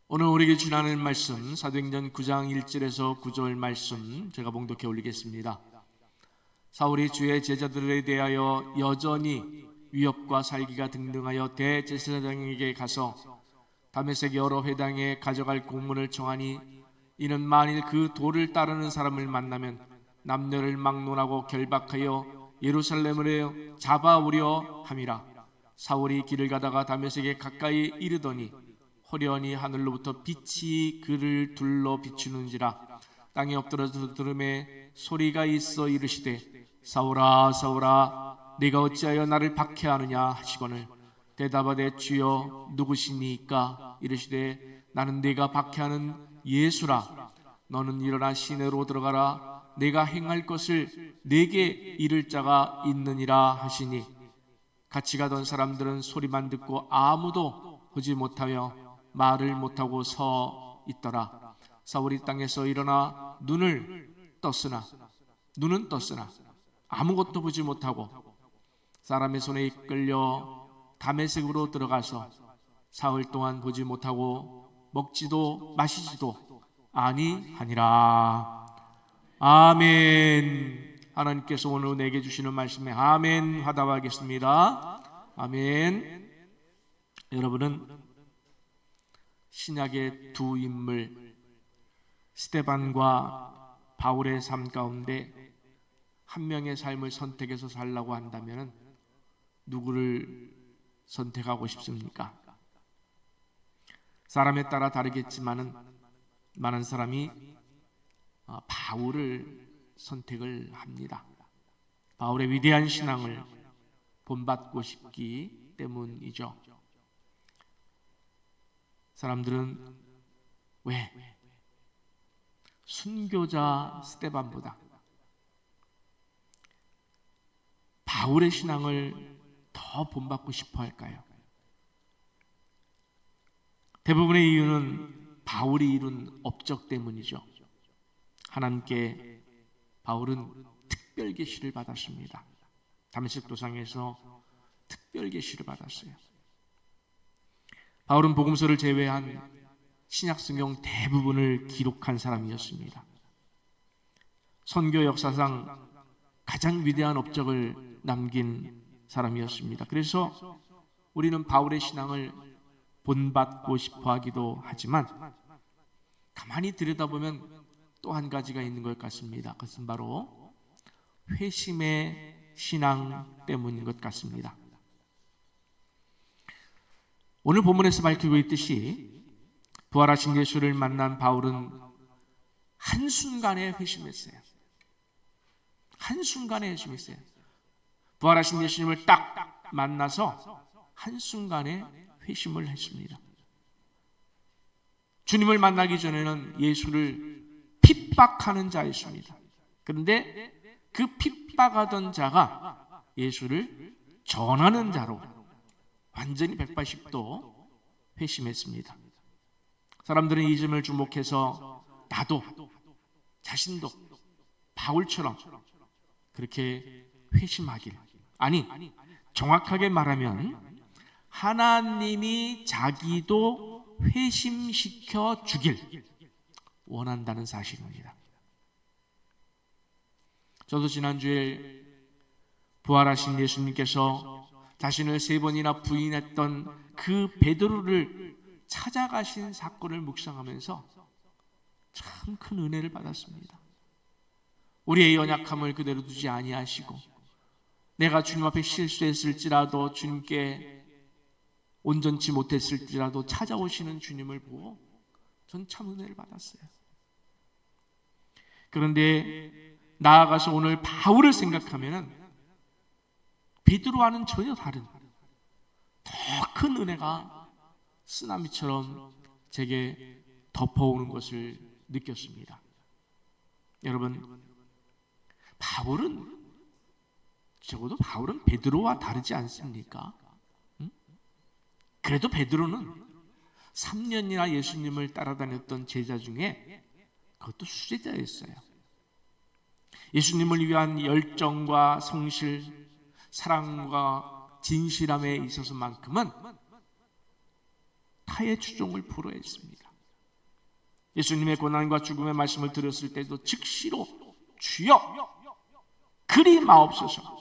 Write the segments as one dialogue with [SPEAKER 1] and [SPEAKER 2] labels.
[SPEAKER 1] 오늘 우리에게 주시는 말씀 사도행전 9장 1절에서 9절 말씀 제가 봉독해 올리겠습니다. 사울이 주의 제자들에 대하여 여전히 위협과 살기가 등등하여 대제사장에게 가서 다메섹 여러 회당에 가져갈 공문을 청하니 이는 만일 그 도를 따르는 사람을 만나면 남녀를 막론하고 결박하여 예루살렘으로 잡아오려 함이라. 사울이 길을 가다가 다메섹에 가까이 이르더니 호련히 하늘로부터 빛이 그를 둘러 비추는지라. 땅에 엎드려서 들음에 소리가 있어 이르시되 사울아 사울아 네가 어찌하여 나를 박해하느냐 하시거늘 대답하되 주여 누구시니까? 이르시되 나는 네가 박해하는 예수라. 너는 일어나 시내로 들어가라. 내가 행할 것을 네게 이를 자가 있느니라 하시니 같이 가던 사람들은 소리만 듣고 아무도 보지 못하며 말을 못하고 서 있더라. 사울이 땅에서 일어나 눈은 떴으나 아무것도 보지 못하고 사람의 손에 이끌려 다메섹으로 들어가서 사흘 동안 보지 못하고 먹지도 마시지도 아니하니라. 아멘. 하나님께서 오늘 내게 주시는 말씀에 아멘 화답하겠습니다. 아멘. 여러분은 신약의 두 인물 스데반과 바울의 삶 가운데 한 명의 삶을 선택해서 살라고 한다면 누구를 선택하고 싶습니까? 사람에 따라 다르겠지만은 많은 사람이 바울을 선택을 합니다. 바울의 위대한 신앙을 본받고 싶기 때문이죠. 사람들은 왜 순교자 스데반보다 바울의 신앙을 더 본받고 싶어 할까요? 대부분의 이유는 바울이 이룬 업적 때문이죠. 하나님께 바울은 특별 계시를 받았습니다. 다메섹 도상에서 특별 계시를 받았어요. 바울은 복음서를 제외한 신약 성경 대부분을 기록한 사람이었습니다. 선교 역사상 가장 위대한 업적을 남긴 사람이었습니다. 그래서 우리는 바울의 신앙을 본받고 싶어 하기도 하지만 가만히 들여다보면 또 한 가지가 있는 것 같습니다. 그것은 바로 회심의 신앙 때문인 것 같습니다. 오늘 본문에서 밝히고 있듯이 부활하신 예수를 만난 바울은 한순간에 회심했어요. 한순간에 회심했어요. 부활하신 예수님을 딱 만나서 한순간에 회심을 했습니다. 주님을 만나기 전에는 예수를 핍박하는 자였습니다. 그런데 그 핍박하던 자가 예수를 전하는 자로 완전히 180도 회심했습니다. 사람들은 이 점을 주목해서 나도 자신도 바울처럼 그렇게 회심하길, 아니 정확하게 말하면 하나님이 자기도 회심시켜 주길 원한다는 사실입니다. 저도 지난주에 부활하신 예수님께서 자신을 3번이나 부인했던 그 베드로를 찾아가신 사건을 묵상하면서 참 큰 은혜를 받았습니다. 우리의 연약함을 그대로 두지 아니하시고 내가 주님 앞에 실수했을지라도 주님께 온전치 못했을지라도 찾아오시는 주님을 보고 전 참 은혜를 받았어요. 그런데 나아가서 오늘 바울을 생각하면 베드로와는 전혀 다른 더 큰 은혜가 쓰나미처럼 제게 덮어오는 것을 느꼈습니다. 여러분, 적어도 바울은 베드로와 다르지 않습니까? 그래도 베드로는 3년이나 예수님을 따라다녔던 제자 중에 그것도 수제자였어요. 예수님을 위한 열정과 성실, 사랑과 진실함에 있어서만큼은 타의 추종을 불허했습니다. 예수님의 고난과 죽음의 말씀을 들었을 때도 즉시로 주여 그리 마옵소서,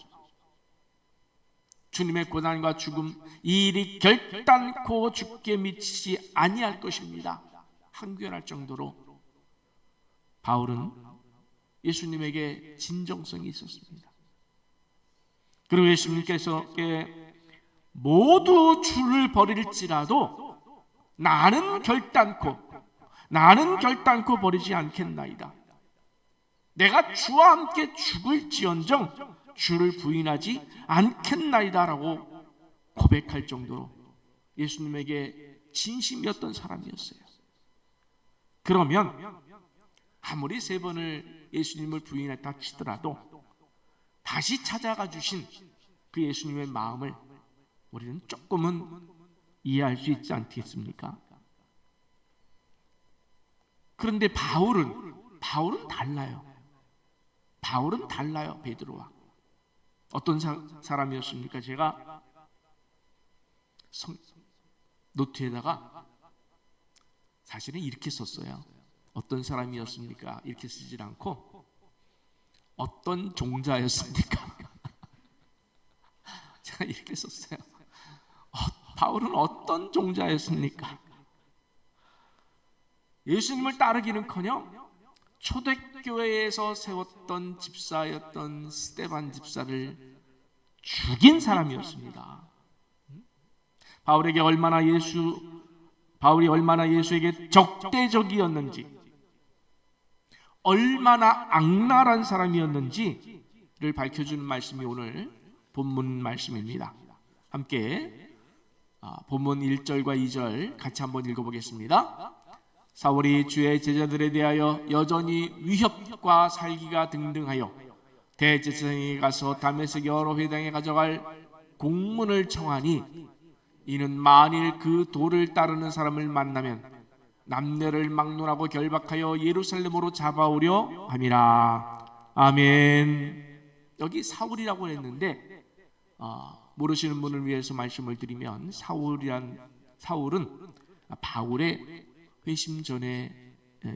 [SPEAKER 1] 주님의 고난과 죽음 이 일이 결단코 죽게 미치지 아니할 것입니다 항변할 정도로 바울은 예수님에게 진정성이 있었습니다. 그리고 예수님께서 모두 주를 버릴지라도 나는 결단코 버리지 않겠나이다. 내가 주와 함께 죽을지언정 주를 부인하지 않겠나이다 라고 고백할 정도로 예수님에게 진심이었던 사람이었어요. 그러면 아무리 3번을 예수님을 부인했다 치더라도 다시 찾아가 주신 그 예수님의 마음을 우리는 조금은 이해할 수 있지 않겠습니까? 그런데 바울은 달라요. 바울은 달라요. 베드로와. 어떤 사람이었습니까? 제가 노트에다가 사실은 이렇게 썼어요. 어떤 사람이었습니까? 이렇게 쓰질 않고 어떤 종자였습니까? 제가 이렇게 썼어요. 바울은 어떤 종자였습니까? 예수님을 따르기는커녕 초대교회에서 세웠던 집사였던 스데반 집사를 죽인 사람이었습니다. 바울이 얼마나 예수에게 적대적이었는지, 얼마나 악랄한 사람이었는지를 밝혀주는 말씀이 오늘 본문 말씀입니다. 함께 본문 1절과 2절 같이 한번 읽어보겠습니다. 사울이 주의 제자들에 대하여 여전히 위협과 살기가 등등하여 대제사장에게 가서 다메섹 여러 회당에 가져갈 공문을 청하니 이는 만일 그 도를 따르는 사람을 만나면 남녀를 막론하고 결박하여 예루살렘으로 잡아오려 함이라. 아멘. 여기 사울이라고 했는데 모르시는 분을 위해서 말씀을 드리면 사울은 바울의 회심 전의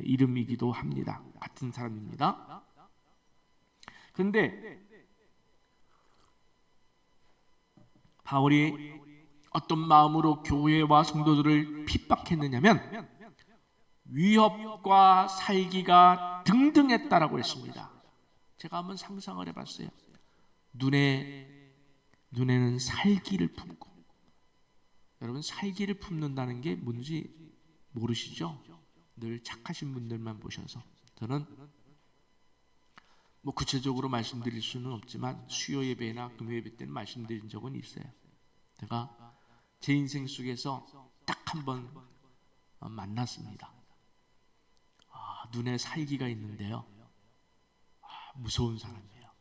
[SPEAKER 1] 이름이기도 합니다. 같은 사람입니다. 그런데 바울이 어떤 마음으로 교회와 성도들을 핍박했느냐면 위협과 살기가 등등했다라고 했습니다. 제가 한번 상상을 해봤어요. 눈에는 살기를 품고, 여러분 살기를 품는다는 게 뭔지 모르시죠? 늘 착하신 분들만 보셔서. 저는 구체적으로 말씀드릴 수는 없지만 수요 예배나 금요 예배 때는 말씀드린 적은 있어요. 제가 제 인생 속에서 딱 한 번 만났습니다. 눈에 살기가 있는데요, 무서운 사람이에요.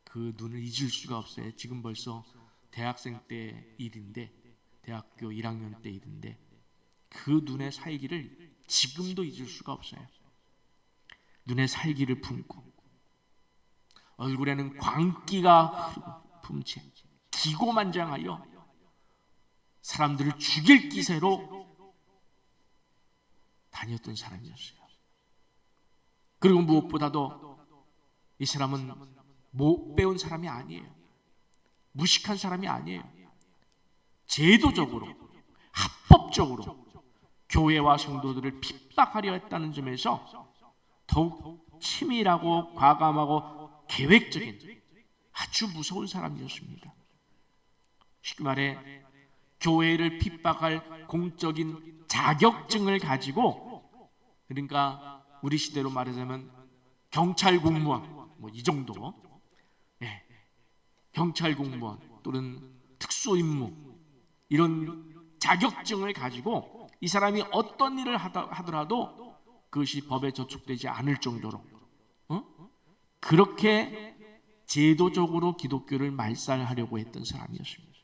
[SPEAKER 1] 그 눈을 잊을 수가 없어요. 지금 벌써 대학생 때 일인데, 대학교 1학년 때 일인데 그 눈의 살기를 지금도 잊을 수가 없어요. 눈에 살기를 품고 얼굴에는 광기가 흐르고 품채 기고만장하여 사람들을 죽일 기세로 다녔던 사람이었어요. 그리고 무엇보다도 이 사람은 못 배운 사람이 아니에요. 무식한 사람이 아니에요. 제도적으로, 합법적으로 교회와 성도들을 핍박하려 했다는 점에서 더욱 치밀하고 과감하고 계획적인 아주 무서운 사람이었습니다. 쉽게 말해 교회를 핍박할 공적인 자격증을 가지고, 그러니까 우리 시대로 말하자면 경찰 공무원 이 정도, 경찰 공무원 또는 특수임무, 이런 자격증을 가지고 이 사람이 어떤 일을 하더라도 그것이 법에 저촉되지 않을 정도로 그렇게 제도적으로 기독교를 말살하려고 했던 사람이었습니다.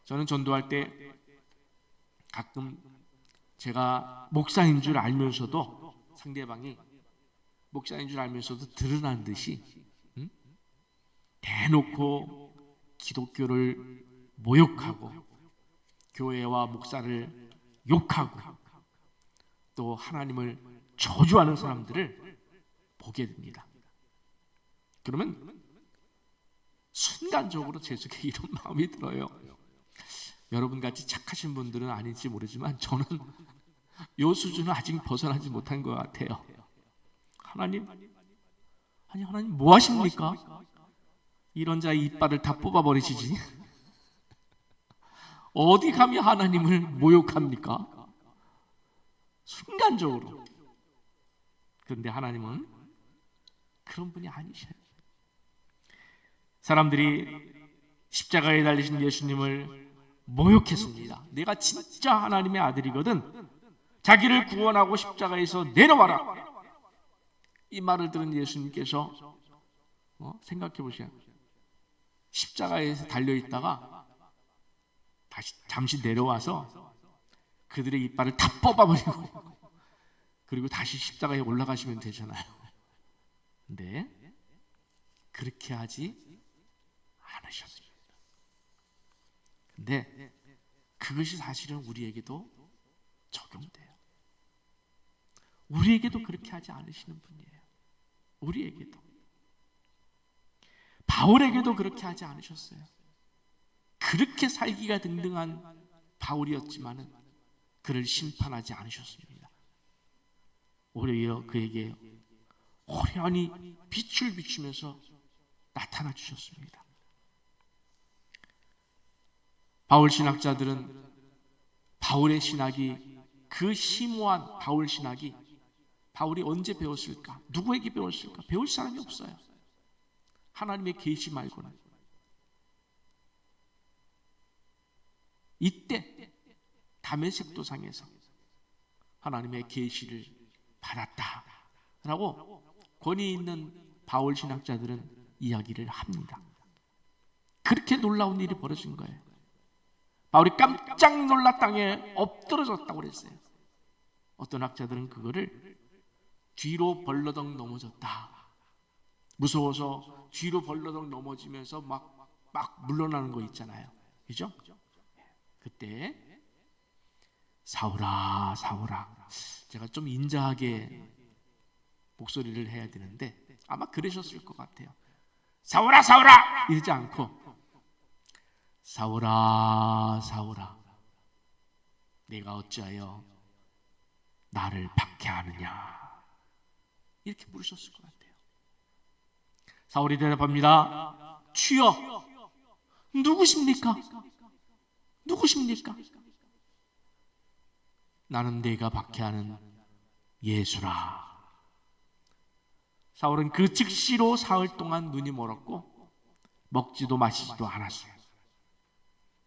[SPEAKER 1] 저는 전도할 때 가끔 제가 목사인 줄 알면서도, 상대방이 목사인 줄 알면서도 드러난 듯이 대놓고 기독교를 모욕하고 교회와 목사를 욕하고 또 하나님을 저주하는 사람들을 보게 됩니다. 그러면 순간적으로 제 속에 이런 마음이 들어요. 여러분 같이 착하신 분들은 아닐지 모르지만 저는 이 수준은 아직 벗어나지 못한 것 같아요. 하나님, 아니 하나님 뭐 하십니까? 이런 자의 이빨을 다 뽑아버리시지. 어디 감히 하나님을 모욕합니까? 순간적으로. 그런데 하나님은 그런 분이 아니셔요. 사람들이 십자가에 달리신 예수님을 모욕했습니다. 내가 진짜 하나님의 아들이거든, 자기를 구원하고 십자가에서 내려와라. 이 말을 들은 예수님께서 생각해 보세요. 십자가에서 달려있다가 다시 잠시 내려와서 그들의 이빨을 다 뽑아버리고 그리고 다시 십자가에 올라가시면 되잖아요. 근데 그렇게 하지 않으셨습니다. 근데 그것이 사실은 우리에게도 적용돼요. 우리에게도 그렇게 하지 않으시는 분이에요. 우리에게도. 바울에게도 그렇게 하지 않으셨어요. 그렇게 살기가 등등한 바울이었지만은 그를 심판하지 않으셨습니다. 오히려 그에게 호련히 빛을 비추면서 나타나 주셨습니다. 바울 신학자들은 바울의 신학이, 그 심오한 바울 신학이 바울이 언제 배웠을까? 누구에게 배웠을까? 배울 사람이 없어요. 하나님의 계시 말고는. 이때 다메섹 도상에서 하나님의 계시를 받았다라고 권위 있는 바울 신학자들은 이야기를 합니다. 그렇게 놀라운 일이 벌어진 거예요. 바울이 깜짝 놀라 땅에 엎드러졌다고 그랬어요. 어떤 학자들은 그거를 뒤로 벌러덩 넘어졌다, 무서워서 뒤로 벌러덩 넘어지면서 막 물러나는 거 있잖아요. 그죠? 그때 사울아 사울아, 제가 좀 인자하게 목소리를 해야 되는데 아마 그러셨을 것 같아요. 사울아 사울아 이러지 않고 사울아 사울아, 내가 어찌하여 나를 박해하느냐, 이렇게 물으셨을 것 같아요. 사울이 대답합니다. 주여, 누구십니까? 누구십니까? 나는 내가 박해하는 예수라. 사울은 그 즉시로 사흘 동안 눈이 멀었고 먹지도 마시지도 않았어요.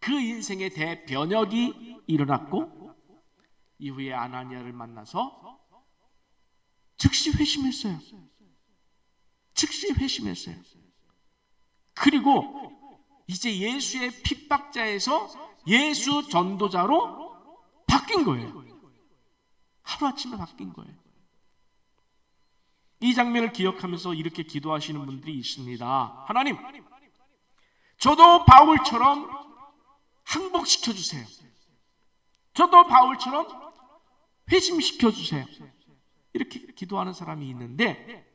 [SPEAKER 1] 그 인생의 대변혁이 일어났고 이후에 아나니아를 만나서 즉시 회심했어요. 즉시 회심했어요. 그리고 이제 예수의 핍박자에서 예수 전도자로 바뀐 거예요. 하루아침에 바뀐 거예요. 이 장면을 기억하면서 이렇게 기도하시는 분들이 있습니다. 하나님, 저도 바울처럼 항복시켜 주세요. 저도 바울처럼 회심시켜 주세요. 이렇게 기도하는 사람이 있는데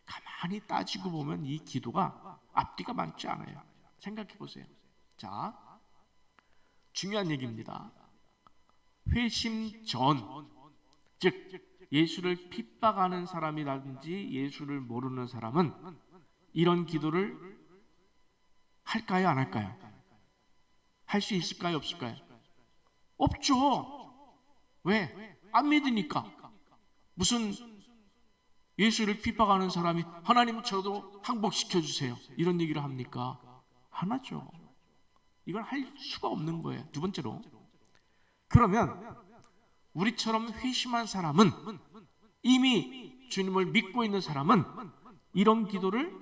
[SPEAKER 1] 가만히 따지고 보면 이 기도가 앞뒤가 맞지 않아요. 생각해 보세요. 자, 중요한 얘기입니다. 회심 전, 즉 예수를 핍박하는 사람이라든지 예수를 모르는 사람은 이런 기도를 할까요, 안 할까요? 할 수 있을까요, 없을까요? 없죠. 왜? 안 믿으니까. 무슨 예수를 핍박하는 사람이 하나님 저도 항복시켜 주세요, 이런 얘기를 합니까? 안 하죠. 이걸 할 수가 없는 거예요. 두 번째로, 그러면 우리처럼 회심한 사람은, 이미 주님을 믿고 있는 사람은 이런 기도를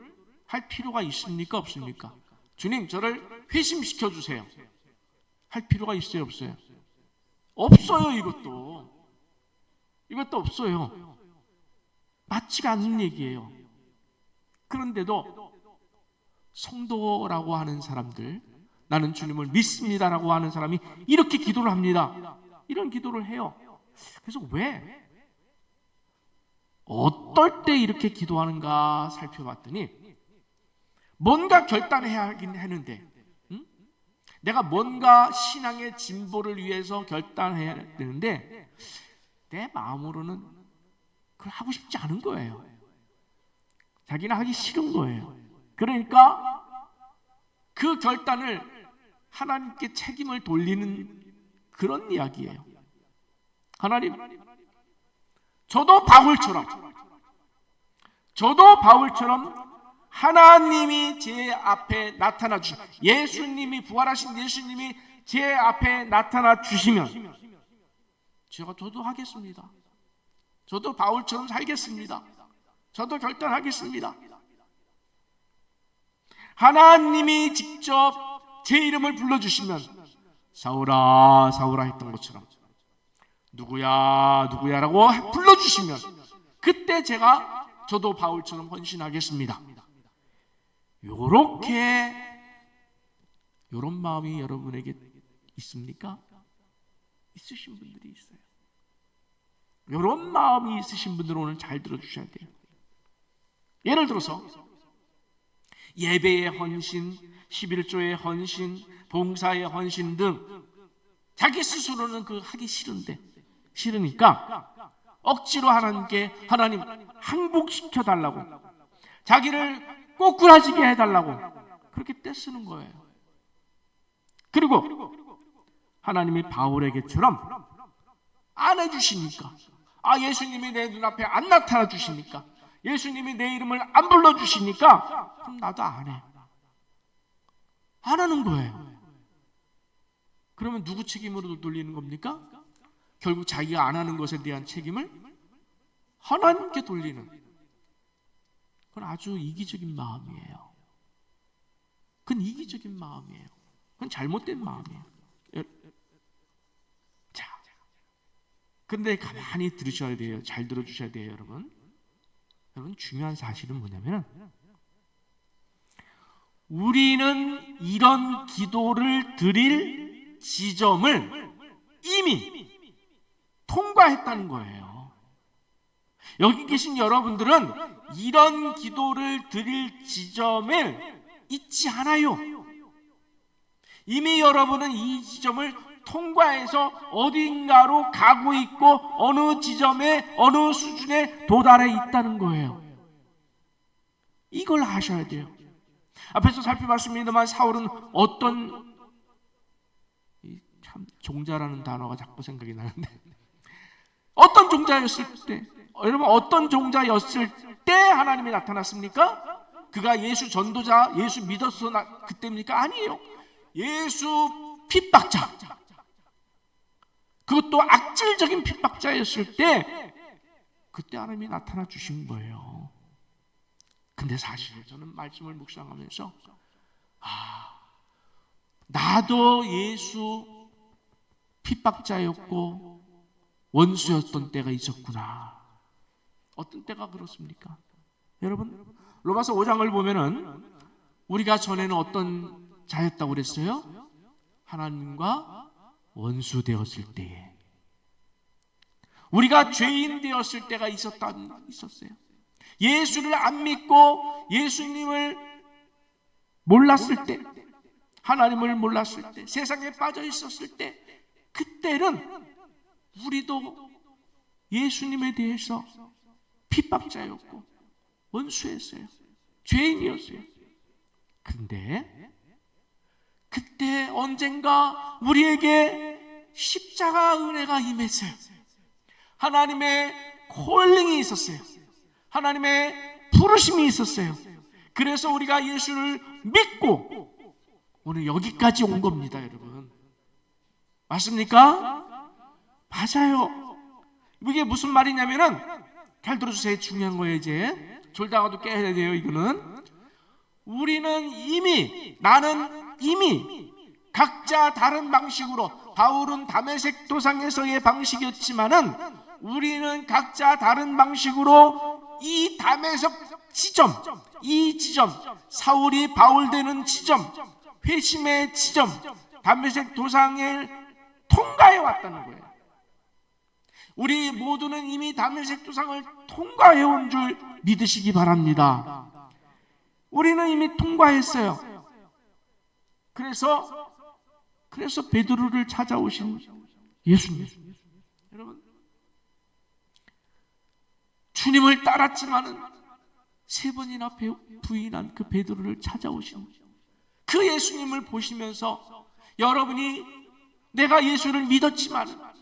[SPEAKER 1] 할 필요가 있습니까, 없습니까? 주님, 저를 회심시켜 주세요, 할 필요가 있어요, 없어요? 없어요. 이것도 없어요. 맞지가 않는 얘기예요. 그런데도 성도라고 하는 사람들, 나는 주님을 믿습니다라고 하는 사람이 이렇게 기도를 합니다. 이런 기도를 해요. 그래서 왜? 어떨 때 이렇게 기도하는가 살펴봤더니 뭔가 결단해야 하긴 하는데, 내가 뭔가 신앙의 진보를 위해서 결단해야 되는데 내 마음으로는 그걸 하고 싶지 않은 거예요. 자기는 하기 싫은 거예요. 그러니까 그 결단을 하나님께 책임을 돌리는 그런 이야기예요. 하나님, 저도 바울처럼 하나님이 제 앞에 나타나 주시면, 예수님이, 부활하신 예수님이 제 앞에 나타나 주시면 저도 하겠습니다. 저도 바울처럼 살겠습니다. 저도 결단하겠습니다. 하나님이 직접 제 이름을 불러주시면 사울아 사울아 했던 것처럼 누구야 누구야라고 불러주시면 그때 저도 바울처럼 헌신하겠습니다. 요런 마음이 여러분에게 있습니까? 있으신 분들이 있어요. 요런 마음이 있으신 분들은 오늘 잘 들어주셔야 돼요. 예를 들어서 예배의 헌신, 11조의 헌신, 봉사의 헌신 등 자기 스스로는 그 하기 싫으니까 억지로 하나님께 하나님 항복시켜 달라고, 자기를 꼬꾸라지게 해달라고 그렇게 떼쓰는 거예요. 그리고 하나님이 바울에게처럼 안 해주시니까, 예수님이 내 눈앞에 안 나타나 주시니까, 예수님이 내 이름을 안 불러주시니까 그럼 나도 안 해. 안 하는 거예요. 그러면 누구 책임으로 돌리는 겁니까? 결국 자기가 안 하는 것에 대한 책임을 하나님께 돌리는, 그건 아주 이기적인 마음이에요. 그건 이기적인 마음이에요. 그건 잘못된 마음이에요. 자, 근데 가만히 들으셔야 돼요. 잘 들어주셔야 돼요, 여러분. 여러분, 중요한 사실은 뭐냐면 우리는 이런 기도를 드릴 지점을 이미 통과했다는 거예요. 여기 계신 여러분들은 이런 기도를 드릴 지점을 잊지 않아요. 이미 여러분은 이 지점을 통과해서 어딘가로 가고 있고 어느 지점에 어느 수준에 도달해 있다는 거예요. 이걸 아셔야 돼요. 앞에서 살펴봤습니다만 사울은 참 종자라는 단어가 자꾸 생각이 나는데 어떤 종자였을 때, 여러분 어떤 종자였을 때 하나님이 나타났습니까? 그가 예수 전도자, 예수 믿어서 그때입니까? 아니에요. 예수 핍박자, 그것도 악질적인 핍박자였을 때 그때 하나님이 나타나 주신 거예요. 근데 사실 저는 말씀을 묵상하면서 나도 예수 핍박자였고 원수였던 때가 있었구나. 어떤 때가 그렇습니까? 여러분, 로마서 5장을 보면은 우리가 전에는 어떤 자였다고 그랬어요? 하나님과 원수 되었을 때에, 우리가 죄인 되었을 때가 있었어요. 예수를 안 믿고 예수님을 몰랐을 때, 하나님을 몰랐을 때, 세상에 빠져 있었을 때, 그때는 우리도 예수님에 대해서 핍박자였고 원수였어요. 죄인이었어요. 근데 그때 언젠가 우리에게 십자가 은혜가 임했어요. 하나님의 콜링이 있었어요. 하나님의 부르심이 있었어요. 그래서 우리가 예수를 믿고 오늘 여기까지 온 겁니다, 여러분. 맞습니까? 맞아요. 이게 무슨 말이냐면은, 잘 들어주세요. 중요한 거예요. 이제 졸다가도 깨야 돼요. 이거는 나는 이미 각자 다른 방식으로, 바울은 다메섹 도상에서의 방식이었지만은 우리는 각자 다른 방식으로 이 다메섹 지점, 사울이 바울 되는 지점, 회심의 지점, 다메섹 도상을 통과해 왔다는 거예요. 우리 모두는 이미 다메섹 두상을 통과해온 줄 믿으시기 바랍니다. 우리는 이미 통과했어요. 그래서 베드로를 찾아오신 예수님, 여러분, 주님을 따랐지만은 3번이나 부인한 그 베드로를 찾아오신 그 예수님을 보시면서 여러분이 내가 예수를 믿었지만,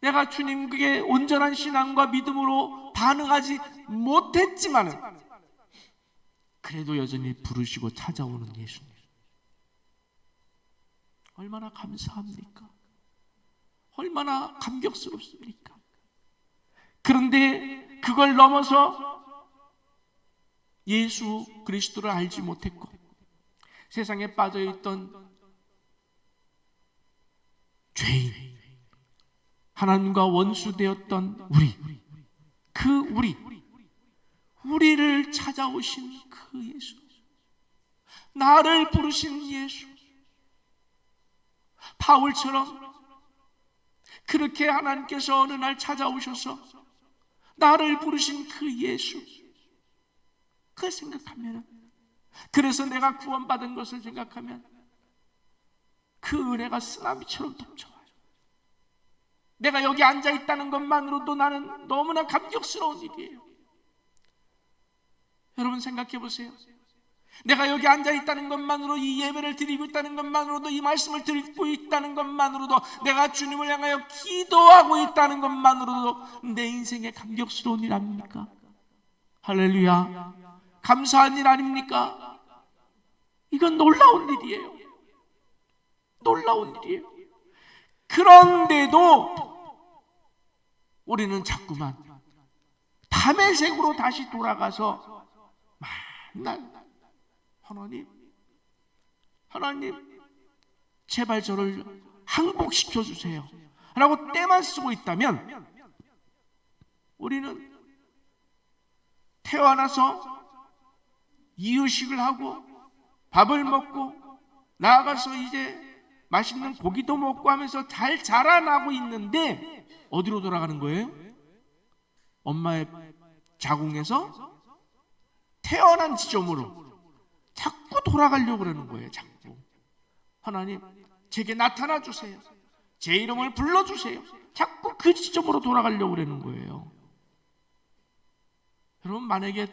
[SPEAKER 1] 내가 주님께 온전한 신앙과 믿음으로 반응하지 못했지만 그래도 여전히 부르시고 찾아오는 예수님, 얼마나 감사합니까? 얼마나 감격스럽습니까? 그런데 그걸 넘어서 예수 그리스도를 알지 못했고 세상에 빠져있던 죄인, 하나님과 원수되었던 우리를 찾아오신 그 예수, 나를 부르신 예수, 바울처럼 그렇게 하나님께서 어느 날 찾아오셔서 나를 부르신 그 예수, 그걸 생각하면, 그래서 내가 구원받은 것을 생각하면 그 은혜가 쓰나미처럼 넘쳐와요. 내가 여기 앉아있다는 것만으로도 나는 너무나 감격스러운 일이에요. 여러분 생각해 보세요. 내가 여기 앉아있다는 것만으로, 이 예배를 드리고 있다는 것만으로도, 이 말씀을 듣고 있다는 것만으로도, 내가 주님을 향하여 기도하고 있다는 것만으로도 내 인생에 감격스러운 일 아닙니까? 할렐루야, 감사한 일 아닙니까? 이건 놀라운 일이에요. 놀라운 일이에요. 그런데도 우리는 자꾸만 다메섹으로 다시 돌아가서 맨날 하나님 제발 저를 항복시켜 주세요 라고 때만 쓰고 있다면, 우리는 태어나서 이유식을 하고 밥을 먹고 나아가서 이제 맛있는 고기도 먹고 하면서 잘 자라나고 있는데 어디로 돌아가는 거예요? 엄마의 자궁에서 태어난 지점으로 자꾸 돌아가려고 그러는 거예요. 자꾸 하나님 제게 나타나 주세요, 제 이름을 불러주세요, 자꾸 그 지점으로 돌아가려고 그러는 거예요. 여러분, 만약에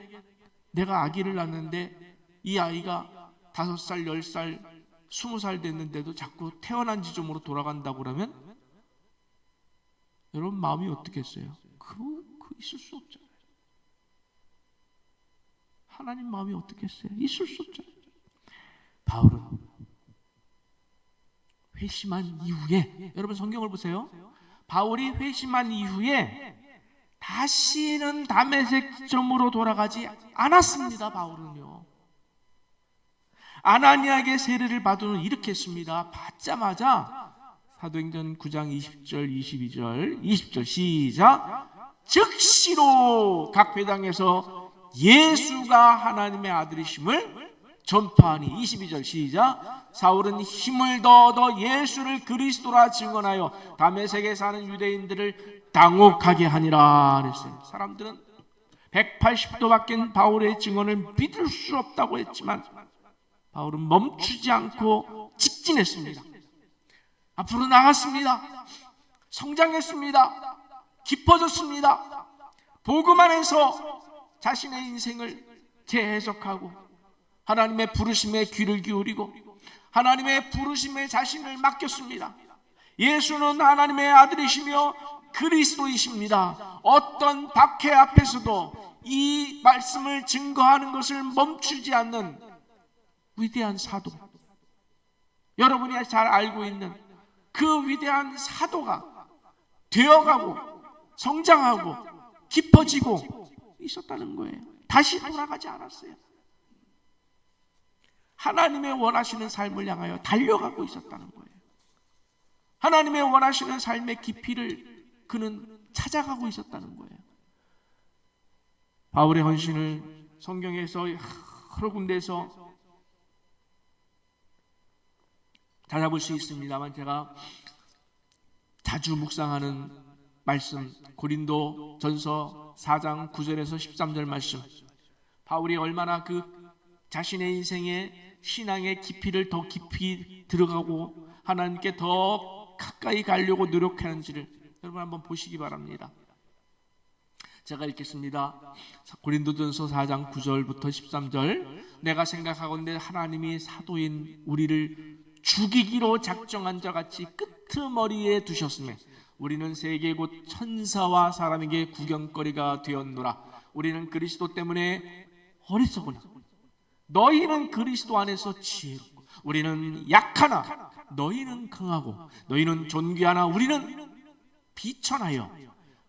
[SPEAKER 1] 내가 아기를 낳는데 이 아이가 5살, 10살, 20살 됐는데도 자꾸 태어난 지점으로 돌아간다고 그러면 여러분 마음이 어떻겠어요? 그 있을 수 없잖아요. 하나님 마음이 어떻겠어요? 있을 수 없잖아요. 바울은 회심한 이후에, 여러분 성경을 보세요. 바울이 회심한 이후에 다시는 다메섹 지점으로 돌아가지 않았습니다. 바울은요, 아나니아에게 세례를 받은 후 이렇게 했습니다. 받자마자 사도행전 9장 20절 20절 시작. 즉시로 각 회당에서 예수가 하나님의 아들이심을 전파하니. 22절 시작. 사울은 힘을 더어 예수를 그리스도라 증언하여 다메섹에 사는 유대인들을 당혹하게 하니라 그랬어요. 사람들은 180도 바뀐 바울의 증언을 믿을 수 없다고 했지만 바울은 멈추지 않고 직진했습니다. 앞으로 나갔습니다. 성장했습니다. 깊어졌습니다. 복음 안에서 자신의 인생을 재해석하고 하나님의 부르심에 귀를 기울이고 하나님의 부르심에 자신을 맡겼습니다. 예수는 하나님의 아들이시며 그리스도이십니다. 어떤 박해 앞에서도 이 말씀을 증거하는 것을 멈추지 않는 위대한 사도, 여러분이 잘 알고 있는 그 위대한 사도가 되어가고 성장하고 깊어지고 있었다는 거예요. 다시 돌아가지 않았어요. 하나님의 원하시는 삶을 향하여 달려가고 있었다는 거예요. 하나님의 원하시는 삶의 깊이를 그는 찾아가고 있었다는 거예요. 바울의 헌신을 성경에서 여러 군데에서 찾아볼 수 있습니다만 제가 자주 묵상하는 말씀, 고린도 전서 4장 9절에서 13절 말씀. 바울이 얼마나 그 자신의 인생의 신앙의 깊이를 더 깊이 들어가고 하나님께 더 가까이 가려고 노력하는지를 여러분 한번 보시기 바랍니다. 제가 읽겠습니다. 고린도전서 4장 9절부터 13절. 내가 생각하건대 하나님이 사도인 우리를 죽이기로 작정한 자 같이 끄트머리에 두셨으며 우리는 세계 곧 천사와 사람에게 구경거리가 되었노라. 우리는 그리스도 때문에 어리석으나 너희는 그리스도 안에서 지혜롭고 우리는 약하나 너희는 강하고 너희는 존귀하나 우리는 비천하여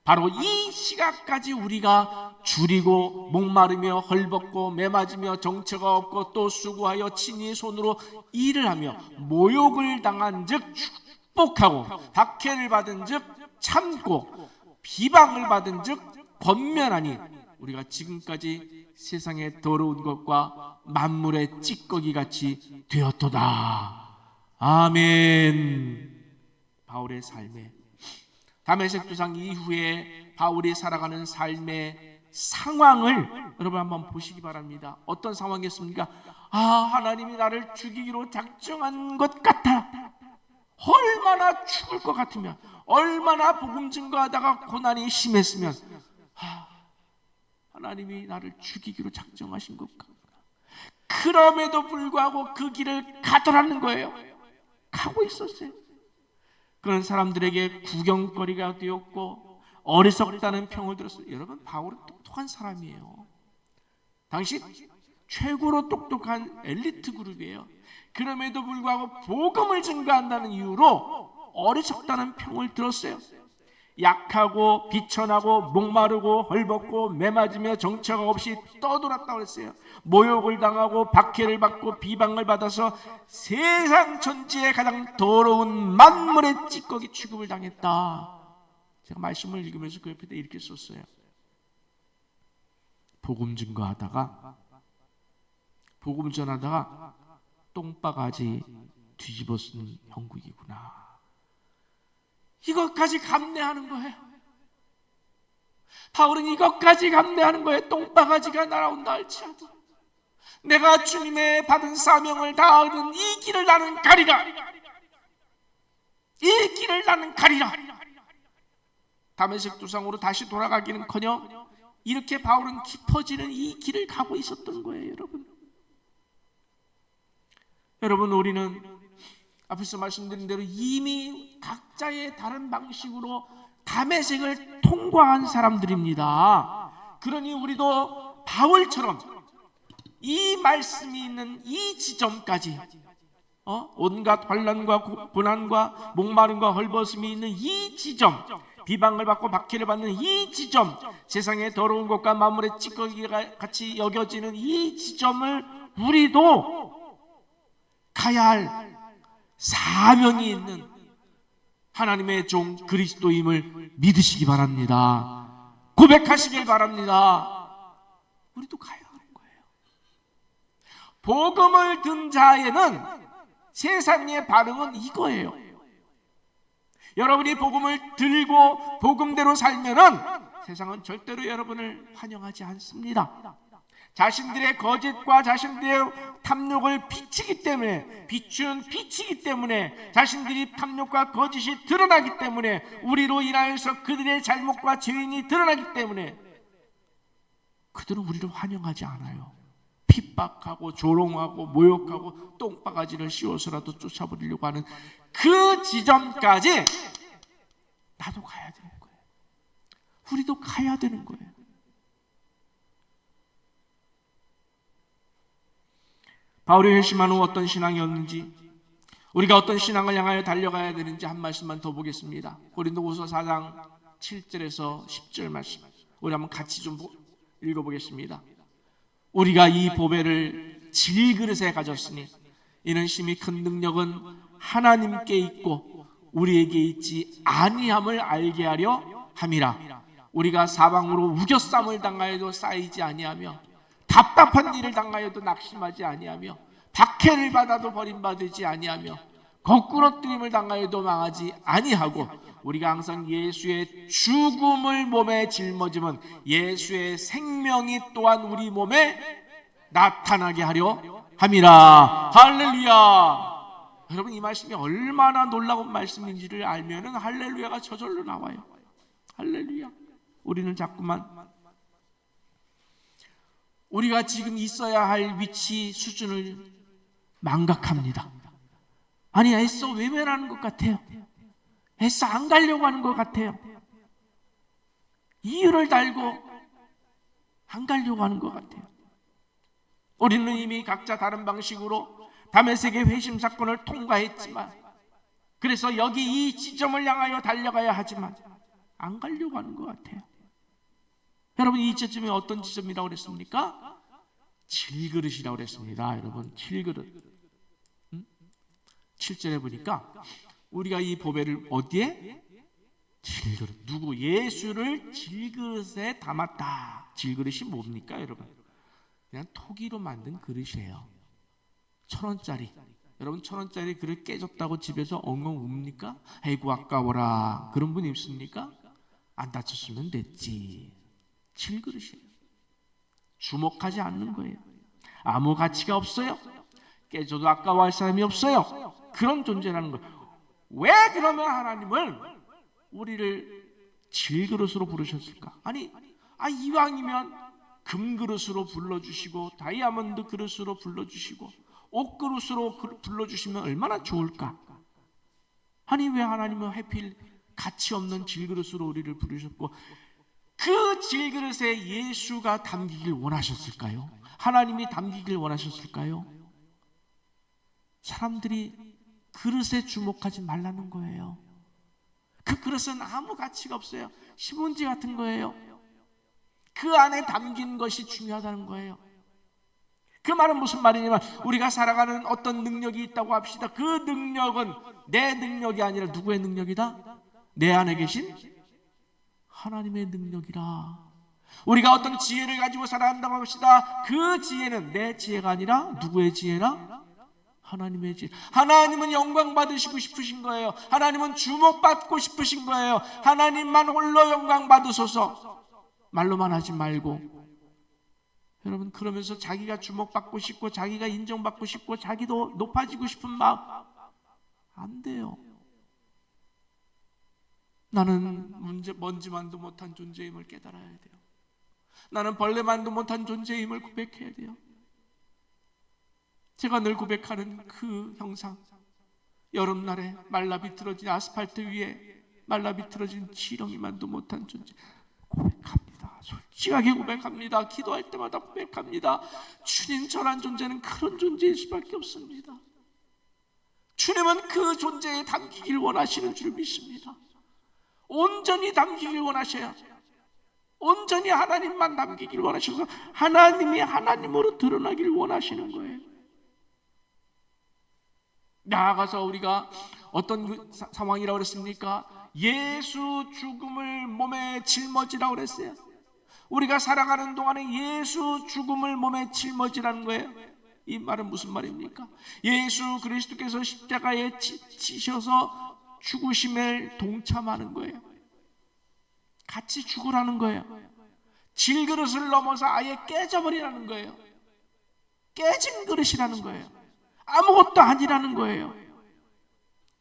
[SPEAKER 1] 바로 이 시각까지 우리가 줄이고 목마르며 헐벗고 매맞으며 정처가 없고 또 수고하여 친히 손으로 일을 하며 모욕을 당한 즉 축복하고 박해를 받은 즉 참고 비방을 받은 즉 권면하니 우리가 지금까지 세상의 더러운 것과 만물의 찌꺼기같이 되었도다. 아멘. 바울의 삶에 다메섹 도상 이후에 바울이 살아가는 삶의 상황을 여러분 한번 보시기 바랍니다. 어떤 상황이었습니까? 하나님이 나를 죽이기로 작정한 것 같아. 얼마나 죽을 것 같으면, 얼마나 복음 증거하다가 고난이 심했으면 하나님이 나를 죽이기로 작정하신 것 같구나. 그럼에도 불구하고 그 길을 가더라는 거예요. 가고 있었어요. 그런 사람들에게 구경거리가 되었고 어리석다는 평을 들었어요. 여러분, 바울은 똑똑한 사람이에요. 당시 최고로 똑똑한 엘리트 그룹이에요. 그럼에도 불구하고 복음을 증거한다는 이유로 어리석다는 평을 들었어요. 약하고 비천하고 목마르고 헐벗고 매맞으며 정처가 없이 떠돌았다고 했어요. 모욕을 당하고 박해를 받고 비방을 받아서 세상 전체에 가장 더러운 만물의 찌꺼기 취급을 당했다. 제가 말씀을 읽으면서 그 옆에다 이렇게 썼어요. 복음 증거하다가 복음 전하다가 똥바가지 뒤집어 쓴 형국이구나. 이것까지 감내하는 거예요. 바울은 이것까지 감내하는 거예요. 똥바가지가 날아온다 할지라도 내가 주님의 받은 사명을 다하는 이 길을 나는 가리라. 이 길을 나는 가리라. 다메섹 도상으로 다시 돌아가기는커녕 이렇게 바울은 깊어지는 이 길을 가고 있었던 거예요. 여러분, 우리는 앞에서 말씀드린 대로 이미 각자의 다른 방식으로 다메섹을 통과한 사람들입니다. 그러니 우리도 바울처럼 이 말씀이 있는 이 지점까지 온갖 환난과 고난과 목마름과 헐벗음이 있는 이 지점, 비방을 받고 박해를 받는 이 지점, 세상의 더러운 것과 만물의 찌꺼기가 같이 여겨지는 이 지점을 우리도 가야 할 사명이 있는 하나님의 종 그리스도임을 믿으시기 바랍니다. 고백하시길 바랍니다. 우리도 가야 하는 거예요. 복음을 든 자에는 세상의 반응은 이거예요. 여러분이 복음을 들고 복음대로 살면은 세상은 절대로 여러분을 환영하지 않습니다. 자신들의 거짓과 자신들의 탐욕을 비추기 때문에 자신들이 탐욕과 거짓이 드러나기 때문에 우리로 인하여서 그들의 잘못과 죄인이 드러나기 때문에 그들은 우리를 환영하지 않아요. 핍박하고 조롱하고 모욕하고 똥바가지를 씌워서라도 쫓아버리려고 하는 그 지점까지 나도 가야 되는 거예요. 우리도 가야 되는 거예요. 바울이 회심한 후 어떤 신앙이었는지, 우리가 어떤 신앙을 향하여 달려가야 되는지 한 말씀만 더 보겠습니다. 고린도후서 4장 7절에서 10절 말씀, 우리 한번 같이 좀 읽어보겠습니다. 우리가 이 보배를 질그릇에 가졌으니 이는 심히 큰 능력은 하나님께 있고 우리에게 있지 아니함을 알게 하려 함이라. 우리가 사방으로 우겨쌈을 당하여도 쌓이지 아니하며 답답한 일을 당하여도 낙심하지 아니하며 박해를 받아도 버림받지 아니하며 거꾸러뜨림을 당하여도 망하지 아니하고 우리가 항상 예수의 죽음을 몸에 짊어지면 예수의 생명이 또한 우리 몸에 나타나게 하려 함이라. 할렐루야. 여러분, 이 말씀이 얼마나 놀라운 말씀인지를 알면은 할렐루야가 저절로 나와요. 할렐루야. 우리는 자꾸만 우리가 지금 있어야 할 위치 수준을 망각합니다. 아니, 애써 외면하는 것 같아요. 애써 안 가려고 하는 것 같아요. 이유를 달고 안 가려고 하는 것 같아요. 우리는 이미 각자 다른 방식으로 다메섹의 회심 사건을 통과했지만, 그래서 여기 이 지점을 향하여 달려가야 하지만 안 가려고 하는 것 같아요. 여러분, 이 지점이 어떤 지점이라고 그랬습니까? 질그릇이라고 그랬습니다. 여러분, 질그릇. 7절에 보니까 우리가 이 보배를 어디에? 질그릇. 누구? 예수를 질그릇에 담았다. 질그릇이 뭡니까, 여러분? 그냥 토기로 만든 그릇이에요. 1,000원짜리. 여러분, 1,000원짜리 그릇 깨졌다고 집에서 엉엉 웁니까? 아이고 아까워라. 그런 분 있습니까? 안 다쳤으면 됐지. 질그릇이에요. 주목하지 않는 거예요. 아무 가치가 없어요. 깨져도 아까워할 사람이 없어요. 그런 존재라는 거예요. 왜 그러면 하나님을 우리를 질그릇으로 부르셨을까? 아니, 이왕이면 금그릇으로 불러주시고 다이아몬드 그릇으로 불러주시고 옷그릇으로 불러주시면 얼마나 좋을까? 아니, 왜 하나님은 하필 가치 없는 질그릇으로 우리를 부르셨고 그 질그릇에 예수가 담기길 원하셨을까요? 하나님이 담기길 원하셨을까요? 사람들이 그릇에 주목하지 말라는 거예요. 그 그릇은 아무 가치가 없어요. 신문지 같은 거예요. 그 안에 담긴 것이 중요하다는 거예요. 그 말은 무슨 말이냐면, 우리가 살아가는 어떤 능력이 있다고 합시다. 그 능력은 내 능력이 아니라 누구의 능력이다? 내 안에 계신 하나님의 능력이라. 우리가 어떤 지혜를 가지고 살아간다고 합시다. 그 지혜는 내 지혜가 아니라 누구의 지혜라? 하나님의 지혜. 하나님은 영광 받으시고 싶으신 거예요. 하나님은 주목받고 싶으신 거예요. 하나님만 홀로 영광 받으소서. 말로만 하지 말고. 여러분, 그러면서 자기가 주목받고 싶고 자기가 인정받고 싶고 자기도 높아지고 싶은 마음 안 돼요. 나는 먼지만도 못한 존재임을 깨달아야 돼요. 나는 벌레만도 못한 존재임을 고백해야 돼요. 제가 늘 고백하는 그 형상, 여름날에 말라비틀어진 아스팔트 위에 말라비틀어진 지렁이만도 못한 존재 고백합니다. 솔직하게 고백합니다. 기도할 때마다 고백합니다. 주님, 저란 존재는 그런 존재일 수밖에 없습니다. 주님은 그 존재에 담기길 원하시는 줄 믿습니다. 온전히 담기길 원하셔야, 온전히 하나님만 담기길 원하셔서 하나님이 하나님으로 드러나길 원하시는 거예요. 나아가서 우리가 어떤 상황이라고 그랬습니까? 예수 죽음을 몸에 짊어지라고 그랬어요. 우리가 살아가는 동안에 예수 죽음을 몸에 짊어지라는 거예요. 이 말은 무슨 말입니까? 예수 그리스도께서 십자가에 지셔서 죽으심에 동참하는 거예요. 같이 죽으라는 거예요. 질그릇을 넘어서 아예 깨져버리라는 거예요. 깨진 그릇이라는 거예요. 아무것도 아니라는 거예요.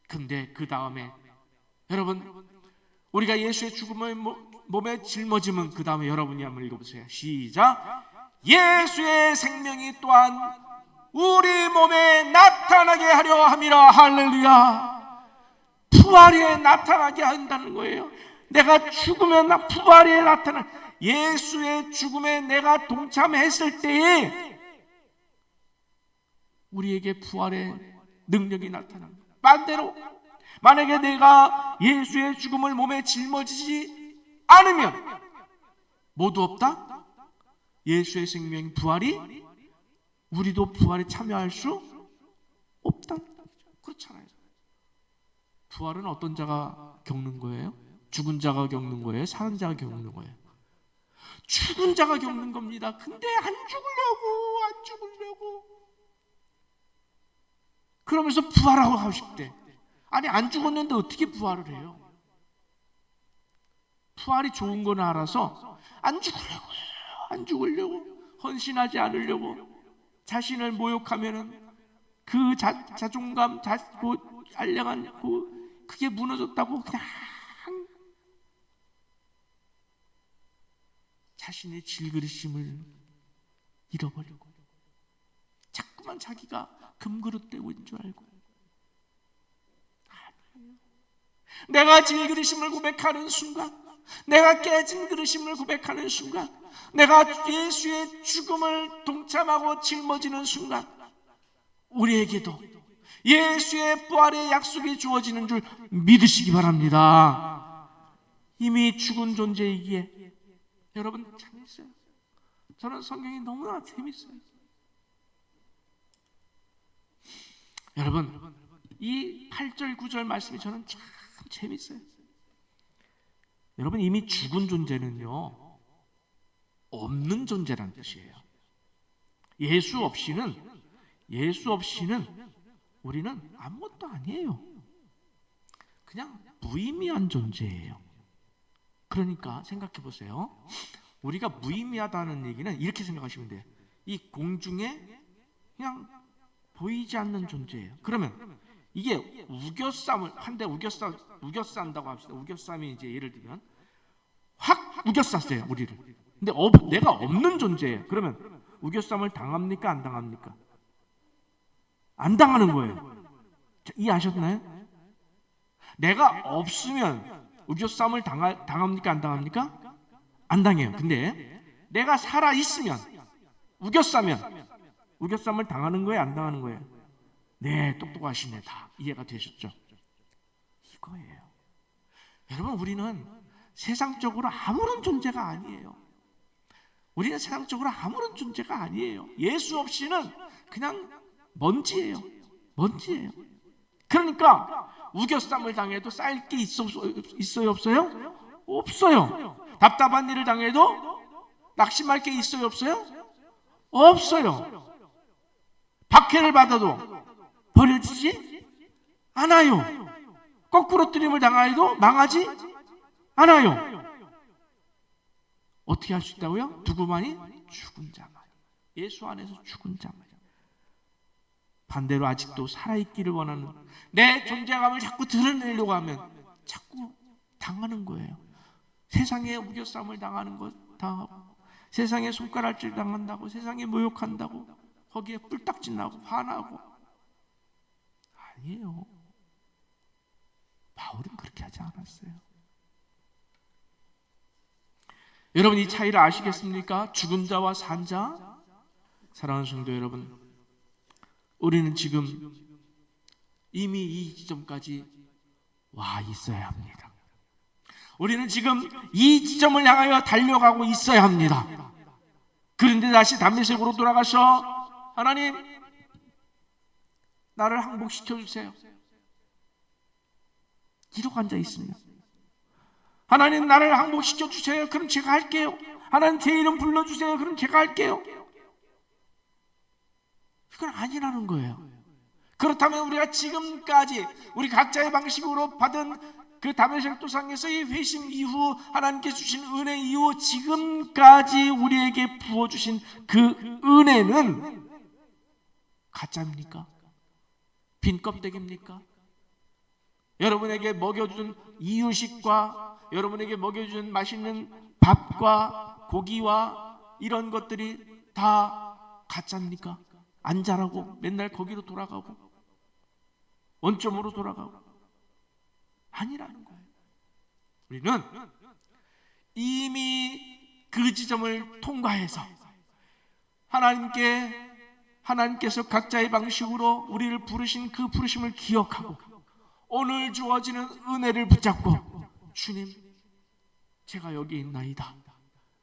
[SPEAKER 1] 근데 그 다음에 여러분, 우리가 예수의 죽음을 몸에 짊어지면 그 다음에 여러분이 한번 읽어보세요. 시작. 예수의 생명이 또한 우리 몸에 나타나게 하려 함이라. 할렐루야. 부활에 나타나게 한다는 거예요. 내가 죽으면 부활에 나타나, 예수의 죽음에 내가 동참했을 때에 우리에게 부활의 능력이 나타납니다. 반대로 만약에 내가 예수의 죽음을 몸에 짊어지지 않으면 모두 없다? 예수의 생명 부활이 우리도 부활에 참여할 수 없다. 그렇잖아요. 부활은 어떤 자가 겪는 거예요? 죽은 자가 겪는 거예요? 사는 자가 겪는 거예요? 죽은 자가 겪는 겁니다. 근데 안 죽으려고 그러면서 부활하고 하고 싶대. 아니, 안 죽었는데 어떻게 부활을 해요? 부활이 좋은 거는 알아서 안 죽으려고, 헌신하지 않으려고, 자신을 모욕하면은 그 자존감, 알량한 그게 무너졌다고 그냥 자신의 질그릇심을 잃어버리고 자꾸만 자기가 금그릇되고 있는 줄 알고, 내가 질그릇심을 고백하는 순간, 내가 깨진 그릇임을 고백하는 순간, 내가 예수의 죽음을 동참하고 짊어지는 순간, 우리에게도 예수의 부활의 약속이 주어지는 줄 믿으시기 바랍니다. 이미 죽은 존재이기에 여러분 재밌어요. 저는 성경이 너무나 재밌어요. 여러분, 이 8절 9절 말씀이 저는 참 재밌어요. 여러분, 이미 죽은 존재는요, 없는 존재라는 뜻이에요. 예수 없이는 우리는 아무것도 아니에요. 그냥 무의미한 존재예요. 그러니까 생각해 보세요. 우리가 무의미하다는 얘기는 이렇게 생각하시면 돼요. 이 공중에 그냥 보이지 않는 존재예요. 그러면 이게 우겨쌈을 한데 우겨싼다고 합시다. 우겨쌈이 이제 예를 들면 확 우겨쌌어요, 우리를. 근데 내가 없는 존재예요. 그러면 우겨쌈을 당합니까, 안 당합니까? 안 당하는 거예요. 이해하셨나요? 내가 없으면 우겨쌈을 당합니까, 안 당합니까? 안 당해요. 근데 내가 살아 있으면, 우겨쌈을 당하는 거예요, 안 당하는 거예요? 네, 똑똑하시네. 다 이해가 되셨죠? 이거예요. 여러분, 우리는 세상적으로 아무런 존재가 아니에요. 우리는 세상적으로 아무런 존재가 아니에요. 예수 없이는 그냥 먼지예요. 그러니까 우겨쌈을 당해도 쌓일 게 있어요, 없어요? 없어요. 답답한 일을 당해도 낙심할 게 있어요, 없어요? 없어요. 박해를 받아도 버려지지 않아요. 거꾸로 뜨림을 당하여도 망하지 않아요. 어떻게 할 수 있다고요? 누구만이? 죽은 자만. 예수 안에서 죽은 자만. 반대로 아직도 살아있기를 원하는, 내 존재감을 자꾸 드러내려고 하면 자꾸 당하는 거예요. 세상에 우겨쌈을 당하고, 세상에 손가락질 당한다고, 세상에 모욕한다고, 거기에 뿔딱지 나고 화나고. 아니에요. 바울은 그렇게 하지 않았어요. 여러분, 이 차이를 아시겠습니까? 죽은 자와 산 자. 사랑하는 성도 여러분, 우리는 지금 이미 이 지점까지 와 있어야 합니다. 우리는 지금 이 지점을 향하여 달려가고 있어야 합니다. 그런데 다시 담메색으로 돌아가서, 하나님, 나를 항복시켜 주세요. 이러고 앉아 있습니다. 하나님, 나를 항복시켜 주세요. 그럼 제가 할게요. 하나님, 제 이름 불러주세요. 그럼 제가 할게요. 이건 아니라는 거예요. 그렇다면 우리가 지금까지 우리 각자의 방식으로 받은 그 다메섹 도상에서의 회심 이후, 하나님께서 주신 은혜 이후 지금까지 우리에게 부어주신 그 은혜는 가짜입니까? 빈 껍데기입니까? 여러분에게 먹여준 이유식과 여러분에게 먹여준 맛있는 밥과 고기와 이런 것들이 다 가짜입니까? 안 자라고 맨날 거기로 돌아가고 원점으로 돌아가고 아니라는 거예요. 우리는 이미 그 지점을 통과해서 하나님께서 각자의 방식으로 우리를 부르신 그 부르심을 기억하고 오늘 주어지는 은혜를 붙잡고, 주님, 제가 여기 있나이다.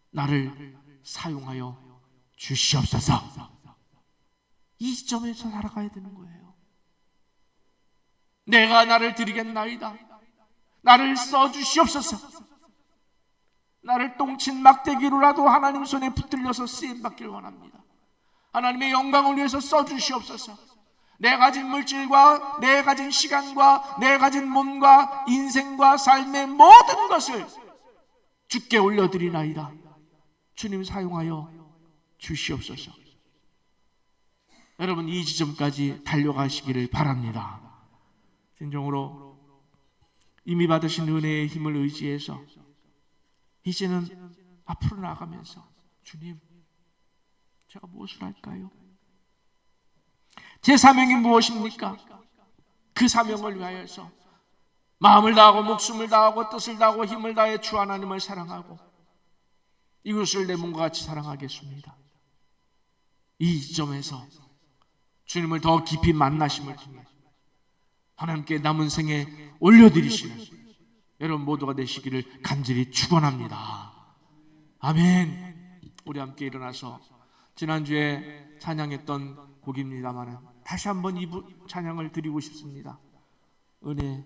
[SPEAKER 1] 나를 사용하여 주시옵소서. 이 지점에서 살아가야 되는 거예요. 내가 나를 드리겠나이다. 나를 써주시옵소서. 나를 똥친 막대기로라도 하나님 손에 붙들려서 쓰임받기를 원합니다. 하나님의 영광을 위해서 써주시옵소서. 내 가진 물질과 내 가진 시간과 내 가진 몸과 인생과 삶의 모든 것을 주께 올려드리나이다. 주님 사용하여 주시옵소서. 여러분, 이 지점까지 달려가시기를 바랍니다. 진정으로 이미 받으신 은혜의 힘을 의지해서 이제는 앞으로 나가면서 주님, 제가 무엇을 할까요? 제 사명이 무엇입니까? 그 사명을 위하여서 마음을 다하고 목숨을 다하고 뜻을 다하고 힘을 다해 주 하나님을 사랑하고 이웃을 내 몸과 같이 사랑하겠습니다. 이 지점에서 주님을 더 깊이 만나심을 통해 하나님께 남은 생에 올려드리시는 여러분 모두가 되시기를 간절히 축원합니다. 아멘. 우리 함께 일어나서 지난주에 찬양했던 곡입니다만 다시 한번 이 찬양을 드리고 싶습니다. 은혜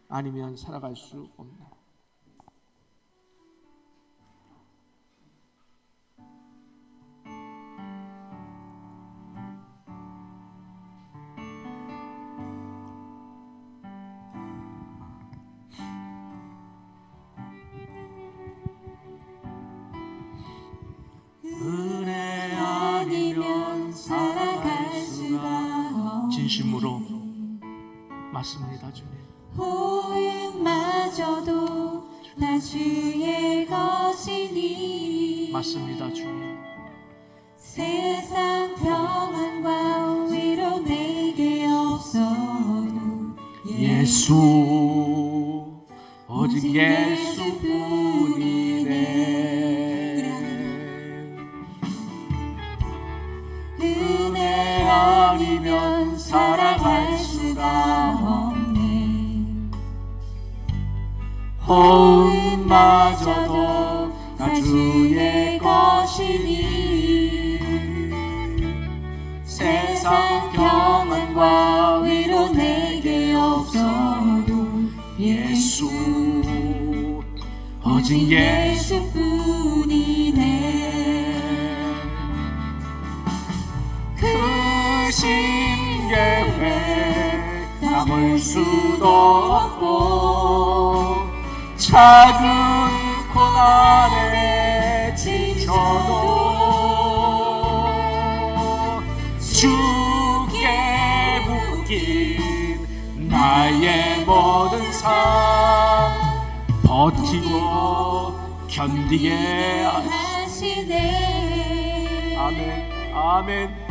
[SPEAKER 1] 아니면 살아갈 수 없나.
[SPEAKER 2] 은혜 아니면 살아갈 수가 없네.
[SPEAKER 1] 진심으로 맞습니다. 주님.
[SPEAKER 2] 호흡마저도 다 주의 것이니
[SPEAKER 1] 맞습니다. 주님.
[SPEAKER 2] 세상 평안과 위로 내게 없어도
[SPEAKER 1] 예수, 오직 예수뿐이네.
[SPEAKER 2] 은혜 아니면 살아갈 수가 없네.
[SPEAKER 1] 호흡마저도 다 주의 것이니 세상 평안과 위로 내게 없어도 예수, 오직 예수뿐이네. 크신 계획 담을 수도 없고 작은 고난에 지쳐도 주께 묶인 나의 모든 삶 버티고 견디게
[SPEAKER 2] 하시네.
[SPEAKER 1] 아멘. 아멘.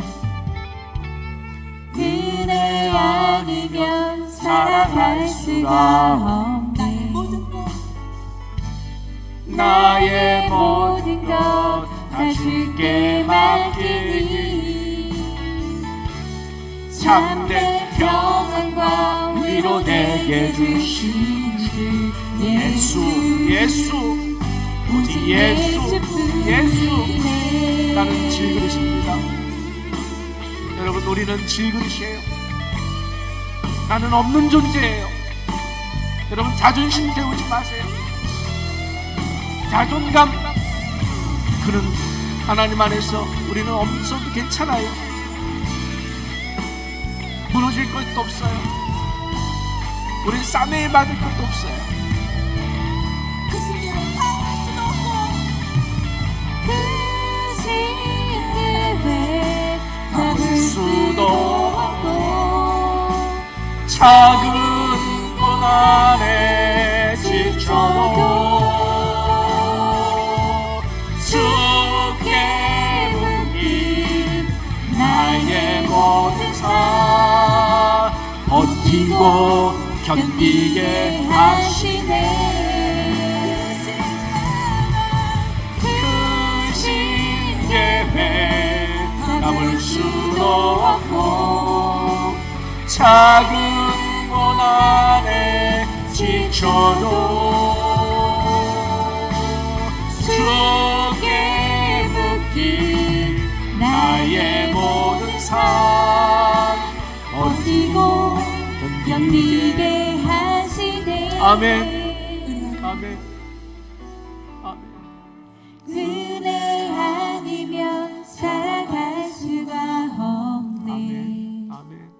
[SPEAKER 2] 은혜 아니면 살아갈 수가 없네.
[SPEAKER 1] 나의 모든 것 다 주께 맡기니 참된 평안과 위로 내게 주시니 예수, 예수, 오직 예수, 예수. 나는 질그릇입니다. 여러분, 우리는 질그릇이에요. 나는 없는 존재예요. 여러분, 자존심 세우지 마세요. 자존감, 그는 하나님 안에서 우리는 없어도 괜찮아요. 무너질 것도 없어요. 우린 싸매일 받을 것도 없어요.
[SPEAKER 2] 그 신기를 당할 수도 없고 그 신기를
[SPEAKER 1] 막을 수도 없고 작은 고난에 지쳐도 주께 묶인 나의 모든 삶 버티고 견디게 하시네. 크신 계획 남을 수도 없고 작은 고난에 지쳐도 주께 묶인 나의 모든 삶 버티고
[SPEAKER 2] 견디게 하시네.
[SPEAKER 1] 아멘. 아멘. 아멘.
[SPEAKER 2] 은혜 아니면 살아갈 수가 없네.
[SPEAKER 1] 아멘. 아멘.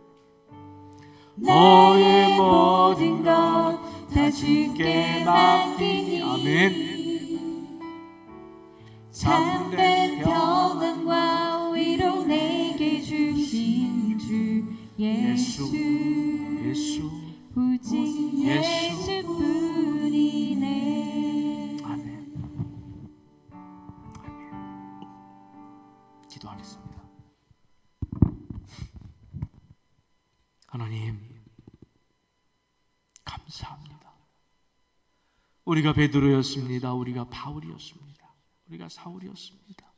[SPEAKER 1] 너의 모든 것 다 주께 맡기니. 아멘.
[SPEAKER 2] 참된 평안과 위로 내게 주신 주 예수, 오직 예수뿐이네.
[SPEAKER 1] 아멘. 기도하겠습니다. 하나님, 감사합니다. 우리가 베드로였습니다. 우리가 바울이었습니다. 우리가 사울이었습니다.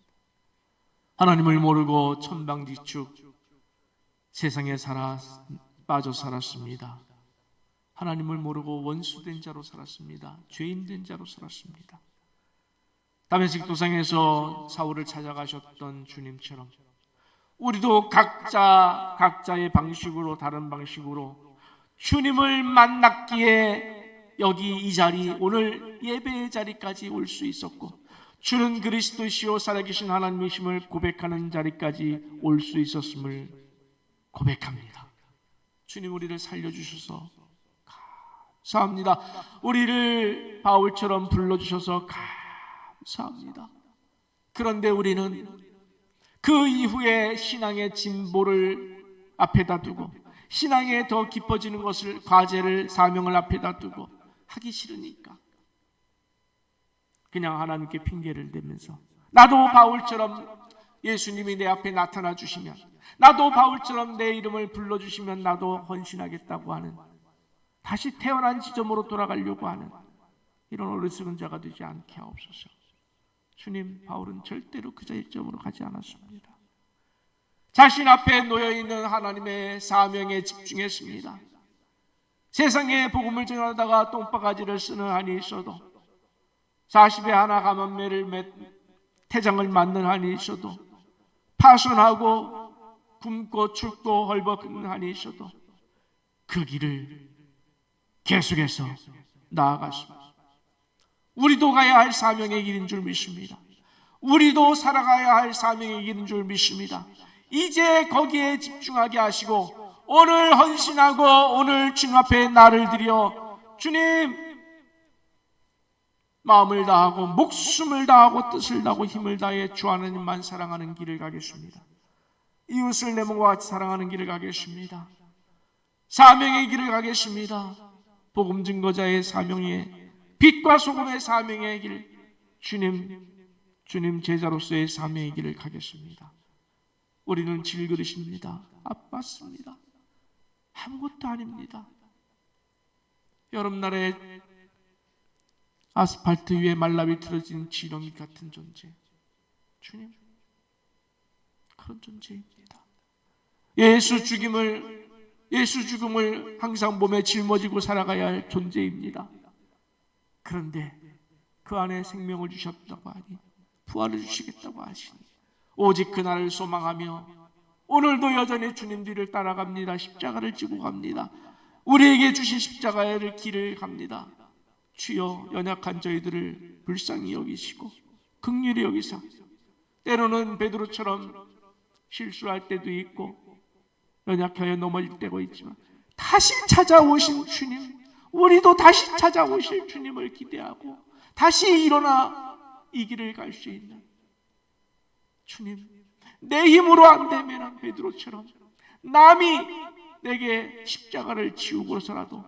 [SPEAKER 1] 하나님을 모르고 천방지축 세상에 빠져 살았습니다. 하나님을 모르고 원수된 자로 살았습니다. 죄인된 자로 살았습니다. 다메섹 도상에서 사울을 찾아가셨던 주님처럼 우리도 각자의 방식으로, 다른 방식으로 주님을 만났기에 여기 이 자리, 오늘 예배의 자리까지 올 수 있었고, 주는 그리스도시요 살아계신 하나님이심을 고백하는 자리까지 올 수 있었음을 고백합니다. 주님, 우리를 살려주셔서 감사합니다. 우리를 바울처럼 불러주셔서 감사합니다. 그런데 우리는 그 이후에 신앙의 진보를 앞에다 두고, 신앙에 더 깊어지는 것을, 과제를, 사명을 앞에다 두고 하기 싫으니까 그냥 하나님께 핑계를 대면서, 나도 바울처럼 예수님이 내 앞에 나타나 주시면, 나도 바울처럼 내 이름을 불러주시면 나도 헌신하겠다고 하는, 다시 태어난 지점으로 돌아가려고 하는 이런 어리석은 자가 되지 않게 하옵소서. 주님, 바울은 절대로 그 지점으로 가지 않았습니다. 자신 앞에 놓여있는 하나님의 사명에 집중했습니다. 세상에 복음을 전하다가 똥바가지를 쓰는 한이 있어도, 40에 하나 가만매를 태장을 맞는 한이 있어도, 파손하고 굶고 춥고 헐벗는 한이 있어도 그 길을 계속해서 나아갔습니다. 우리도 가야 할 사명의 길인 줄 믿습니다. 우리도 살아가야 할 사명의 길인 줄 믿습니다. 이제 거기에 집중하게 하시고, 오늘 헌신하고 오늘 주님 앞에 나를 드려, 주님, 마음을 다하고 목숨을 다하고 뜻을 다하고 힘을 다해 주 하나님만 사랑하는 길을 가겠습니다. 이웃을 내 몸과 같이 사랑하는 길을 가겠습니다. 사명의 길을 가겠습니다. 복음 증거자의 사명의, 빛과 소금의 사명의 길, 주님 제자로서의 사명의 길을 가겠습니다. 우리는 질그릇입니다. 아팠습니다. 아무것도 아닙니다. 여름날에 아스팔트 위에 말라비 틀어진 지렁이 같은 존재, 주님, 그런 존재입니다. 예수 죽음을 항상 몸에 짊어지고 살아가야 할 존재입니다. 그런데 그 안에 생명을 주셨다고 하니, 부활을 주시겠다고 하시니, 오직 그날을 소망하며 오늘도 여전히 주님 뒤를 따라갑니다. 십자가를 지고 갑니다. 우리에게 주신 십자가의 길을 갑니다. 주여, 연약한 저희들을 불쌍히 여기시고 긍휼히 여기사, 때로는 베드로처럼 실수할 때도 있고 연약하여 넘어질 때가 있지만 다시 찾아오신 주님, 우리도 다시 찾아오실 주님을 기대하고 다시 일어나 이 길을 갈 수 있는 주님, 내 힘으로 안 되면 베드로처럼 남이 내게 십자가를 지우고서라도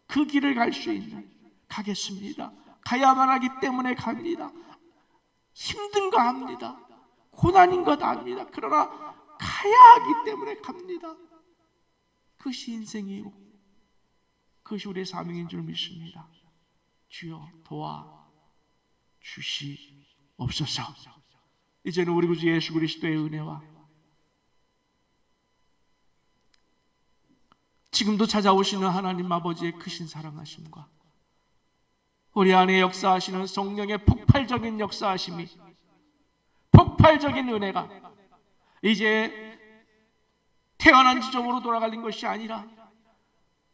[SPEAKER 1] 그 길을 갈 수 있는, 가겠습니다. 가야만 하기 때문에 갑니다. 힘든 거 합니다. 고난인 것 압니다. 그러나 가야 하기 때문에 갑니다. 그것이 인생이고 그것이 우리의 사명인 줄 믿습니다. 주여, 도와주시옵소서. 이제는 우리 구주 예수 그리스도의 은혜와 지금도 찾아오시는 하나님 아버지의 크신 사랑하심과 우리 안에 역사하시는 성령의 폭발적인 역사하심이, 폭발적인 은혜가 이제 태어난 지점으로 돌아가는 것이 아니라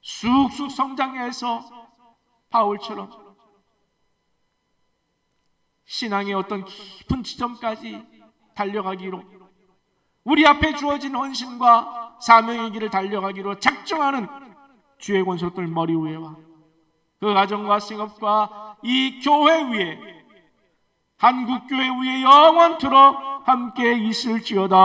[SPEAKER 1] 쑥쑥 성장해서 바울처럼 신앙의 어떤 깊은 지점까지 달려가기로, 우리 앞에 주어진 헌신과 사명의 길을 달려가기로 작정하는 주의 권속들 머리 위에와 그 가정과 생업과 이 교회 위에 한국교회 위에 영원토록 함께 있을지어다.